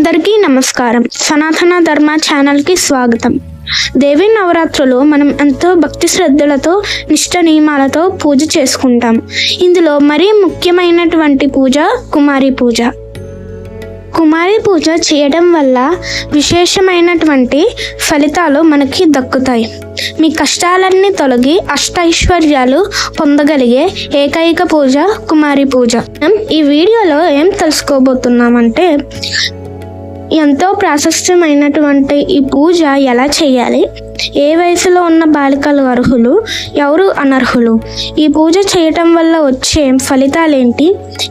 అందరికీ నమస్కారం. సనాతన ధర్మ ఛానల్కి స్వాగతం. దేవి నవరాత్రులు మనం ఎంతో భక్తి శ్రద్ధలతో నిష్ట నియమాలతో పూజ చేసుకుంటాం. ఇందులో మరీ ముఖ్యమైనటువంటి పూజ కుమారి పూజ. కుమారి పూజ చేయడం వల్ల విశేషమైనటువంటి ఫలితాలు మనకి దక్కుతాయి. మీ కష్టాలన్నీ తొలగి అష్టైశ్వర్యాలు పొందగలిగే ఏకైక పూజ కుమారి పూజ. ఈ వీడియోలో ఏం తెలుసుకోబోతున్నామంటే, ఎంతో ప్రాశస్త్యమైనటువంటి ఈ పూజ ఎలా చేయాలి, ఏ వయసులో ఉన్న బాలికలు అర్హులు, ఎవరు అనర్హులు, ఈ పూజ చేయటం వల్ల వచ్చే ఫలితాలేంటి,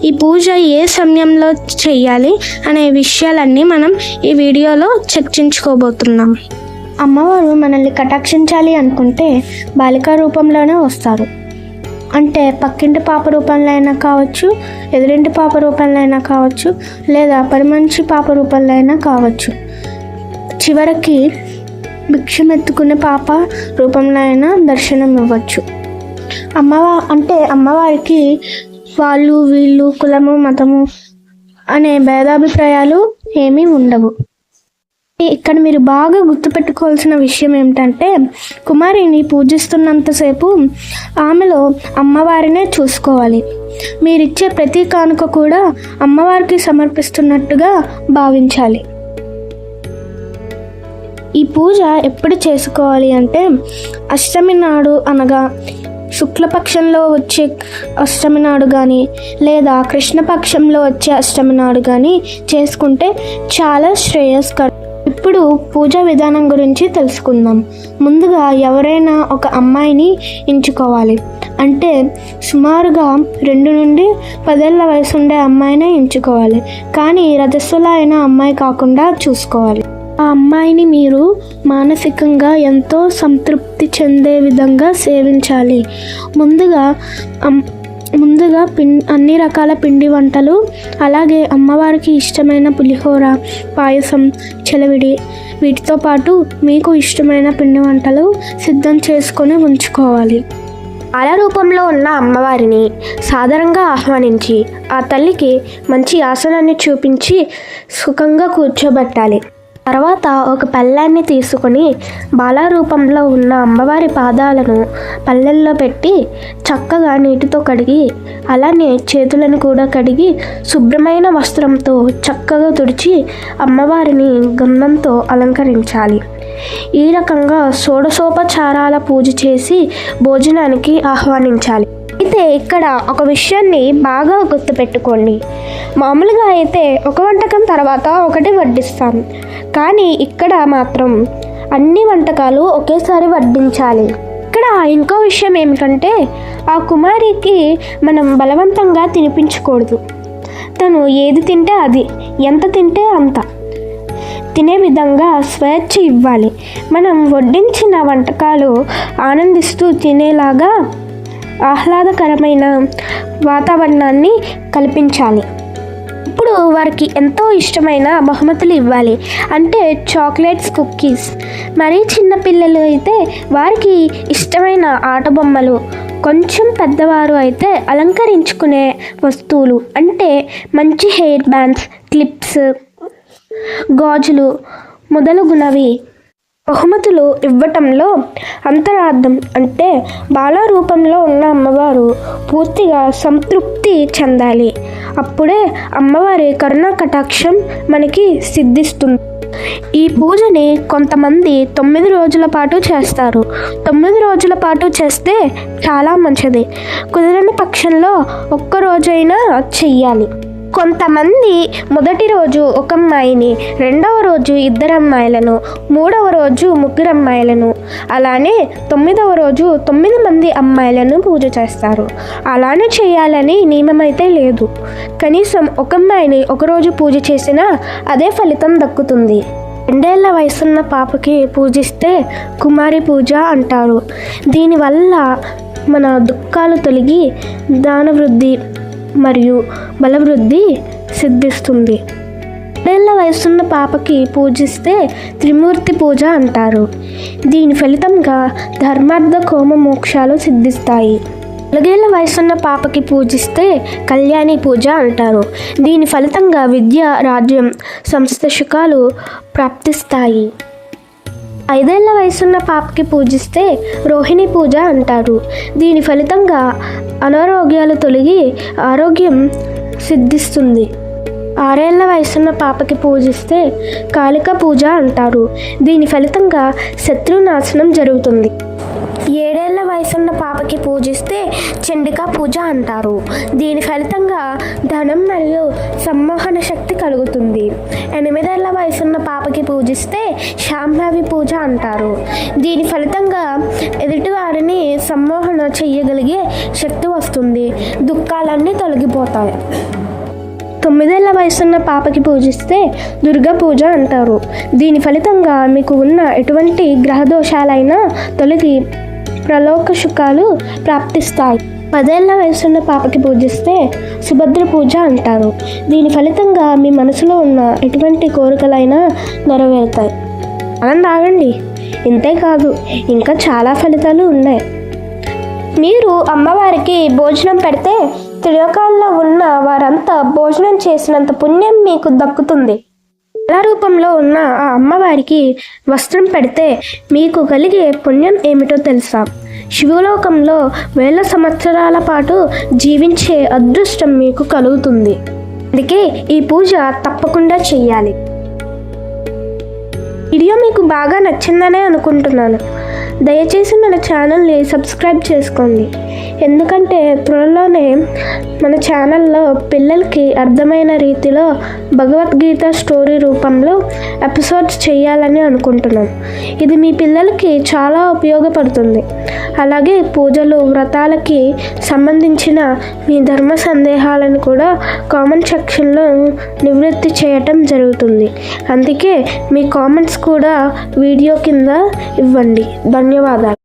ఈ పూజ ఏ సమయంలో చేయాలి అనే విషయాలన్నీ మనం ఈ వీడియోలో చర్చించుకోబోతున్నాం. అమ్మవారు మనల్ని కటాక్షించాలి అనుకుంటే బాలిక రూపంలోనే వస్తారు. అంటే పక్కింటి పాప రూపంలో అయినా కావచ్చు, ఎదురింటి పాప రూపంలో అయినా కావచ్చు, లేదా పరిమంచి పాప రూపంలో అయినా కావచ్చు. చివరికి భిక్షమెత్తుకునే పాప రూపంలో అయినా దర్శనం ఇవ్వచ్చు. అమ్మవారికి వాళ్ళు వీళ్ళు కులము మతము అనే భేదాభిప్రాయాలు ఏమీ ఉండవు. ఇక్కడ మీరు బాగా గుర్తుపెట్టుకోవాల్సిన విషయం ఏమిటంటే, కుమారిని పూజిస్తున్నంతసేపు ఆమెలో అమ్మవారినే చూసుకోవాలి. మీరిచ్చే ప్రతి కానుక కూడా అమ్మవారికి సమర్పిస్తున్నట్టుగా భావించాలి. ఈ పూజ ఎప్పుడు చేసుకోవాలి అంటే, అష్టమి నాడు అనగా శుక్లపక్షంలో వచ్చే అష్టమి నాడు కానీ, లేదా కృష్ణపక్షంలో వచ్చే అష్టమి నాడు కానీ చేసుకుంటే చాలా శ్రేయస్కరం. ఇప్పుడు పూజా విధానం గురించి తెలుసుకుందాం. ముందుగా ఎవరైనా ఒక అమ్మాయిని ఎంచుకోవాలి. అంటే సుమారుగా 2 నుండి 10 ఏళ్ల వయసు ఉండే అమ్మాయినే ఎంచుకోవాలి. కానీ రజస్సులో అయిన అమ్మాయి కాకుండా చూసుకోవాలి. ఆ అమ్మాయిని మీరు మానసికంగా ఎంతో సంతృప్తి చెందే విధంగా సేవించాలి. ముందుగా అన్ని రకాల పిండి వంటలు, అలాగే అమ్మవారికి ఇష్టమైన పులిహోర, పాయసం, చలివిడి, వీటితో పాటు మీకు ఇష్టమైన పిండి వంటలు సిద్ధం చేసుకొని ఉంచుకోవాలి. బాల రూపంలో ఉన్న అమ్మవారిని సాదరంగా ఆహ్వానించి ఆ తల్లికి మంచి ఆసనాన్ని చూపించి సుఖంగా కూర్చోబెట్టాలి. తర్వాత ఒక పళ్ళాన్ని తీసుకొని బాల రూపంలో ఉన్న అమ్మవారి పాదాలను పళ్ళెల్లో పెట్టి చక్కగా నీటితో కడిగి, అలానే చేతులను కూడా కడిగి శుభ్రమైన వస్త్రంతో చక్కగా తుడిచి అమ్మవారిని గంధంతో అలంకరించాలి. ఈ రకంగా షోడశోపచారాల పూజ చేసి భోజనానికి ఆహ్వానించాలి. అయితే ఇక్కడ ఒక విషయాన్ని బాగా గుర్తుపెట్టుకోండి. మామూలుగా అయితే ఒక వంటకం తర్వాత ఒకటి వడ్డిస్తాం, కానీ ఇక్కడ మాత్రం అన్ని వంటకాలు ఒకేసారి వడ్డించాలి. ఇక్కడ ఇంకో విషయం ఏమిటంటే, ఆ కుమారికి మనం బలవంతంగా తినిపించకూడదు. తను ఏది తింటే అది, ఎంత తింటే అంత తినే విధంగా స్వేచ్ఛ ఇవ్వాలి. మనం వడ్డించిన వంటకాలు ఆనందిస్తూ తినేలాగా ఆహ్లాదకరమైన వాతావరణాన్ని కల్పించాలి. ఇప్పుడు వారికి ఎంతో ఇష్టమైన బహుమతులు ఇవ్వాలి. అంటే చాక్లెట్స్, కుకీస్. మరీ చిన్నపిల్లలు అయితే వారికి ఇష్టమైన ఆట బొమ్మలు, కొంచెం పెద్దవారు అయితే అలంకరించుకునే వస్తువులు, అంటే మంచి హెయిర్ బ్యాండ్స్, క్లిప్స్, గాజులు మొదలగునవి బహుమతులు ఇవ్వటంలో అంతరార్థం. అంటే బాల రూపంలో ఉన్న అమ్మవారు పూర్తిగా సంతృప్తి చెందాలి. అప్పుడే అమ్మవారి కరుణా కటాక్షం మనకి సిద్ధిస్తుంది. ఈ పూజని కొంతమంది 9 రోజుల పాటు చేస్తారు. 9 రోజుల పాటు చేస్తే చాలా మంచిది. కుదరని పక్షంలో ఒక్క రోజైనా చెయ్యాలి. కొంతమంది మొదటి రోజు ఒక అమ్మాయిని, రెండవ రోజు 2 అమ్మాయిలను, 3వ రోజు 3 అమ్మాయిలను, అలానే 9వ రోజు 9 మంది అమ్మాయిలను పూజ చేస్తారు. అలానే చేయాలని నియమమైతే లేదు. కనీసం ఒక అమ్మాయిని ఒకరోజు పూజ చేసినా అదే ఫలితం దక్కుతుంది. 2 ఏళ్ల వయసున్న పాపకి పూజిస్తే కుమారి పూజ అంటారు. దీనివల్ల మన దుఃఖాలు తొలగి జ్ఞానవృద్ధి మరియు బలవృద్ధి సిద్ధిస్తుంది. 2 ఏళ్ల వయసున్న పాపకి పూజిస్తే త్రిమూర్తి పూజ అంటారు. దీని ఫలితంగా ధర్మార్థ కామ మోక్షాలు సిద్ధిస్తాయి. 4 వయసున్న పాపకి పూజిస్తే కళ్యాణి పూజ అంటారు. దీని ఫలితంగా విద్య, రాజ్యం, సంస్థ సుఖాలు ప్రాప్తిస్తాయి. 5 వయసున్న పాపకి పూజిస్తే రోహిణి పూజ అంటారు. దీని ఫలితంగా అనారోగ్యాలు తొలగి ఆరోగ్యం సిద్ధిస్తుంది. 6 వయసున్న పాపకి పూజిస్తే కాళిక పూజ అంటారు. దీని ఫలితంగా శత్రునాశనం జరుగుతుంది. 7 వయసున్న పాపకి పూజిస్తే చండికా పూజ అంటారు. దీని ఫలితంగా ధనం మరియు సమ్మోహన శక్తి కలుగుతుంది. 8 వయసున్న పాపకి పూజిస్తే శాంభవి పూజ అంటారు. దీని ఫలితంగా ఎదుటివారిని సమ్మోహన చెయ్యగలిగే శక్తి వస్తుంది. దుఃఖాలన్నీ తొలగిపోతాయి. 9 వయసున్న పాపకి పూజిస్తే దుర్గా పూజ అంటారు. దీని ఫలితంగా మీకు ఉన్న ఎటువంటి గ్రహ దోషాలైనా తొలగి ప్రలోక సుఖాలు ప్రాప్తిస్తాయి. 10 వయసున్న పాపకి పూజిస్తే సుభద్ర పూజ అంటారు. దీని ఫలితంగా మీ మనసులో ఉన్న ఎటువంటి కోరికలైనా నెరవేరుతాయి. ఆగండి, ఇంతే కాదు, ఇంకా చాలా ఫలితాలు ఉన్నాయి. మీరు అమ్మవారికి భోజనం పెడితే త్రిలోకాల్లో ఉన్న వారంతా భోజనం చేసినంత పుణ్యం మీకు దక్కుతుంది. కళా రూపంలో ఉన్న ఆ అమ్మవారికి వస్త్రం పెడితే మీకు కలిగే పుణ్యం ఏమిటో తెలుసా? శివలోకంలో 1000 సంవత్సరాల పాటు జీవించే అదృష్టం మీకు కలుగుతుంది. అందుకే ఈ పూజ తప్పకుండా చెయ్యాలి. వీడియో మీకు బాగా నచ్చిందనే అనుకుంటున్నాను. దయచేసి మన ఛానల్ని సబ్స్క్రైబ్ చేసుకోండి. ఎందుకంటే త్వరలోనే మన ఛానల్లో పిల్లలకి అర్థమైన రీతిలో భగవద్గీత స్టోరీ రూపంలో ఎపిసోడ్స్ చేయాలని అనుకుంటున్నాం. ఇది మీ పిల్లలకి చాలా ఉపయోగపడుతుంది. అలాగే పూజలు, వ్రతాలకి సంబంధించిన మీ ధర్మ సందేహాలను కూడా కామెంట్ సెక్షన్లో నివృత్తి చేయటం జరుగుతుంది. అందుకే మీ కామెంట్స్ కూడా వీడియో కింద ఇవ్వండి. ధన్యవాదాలు.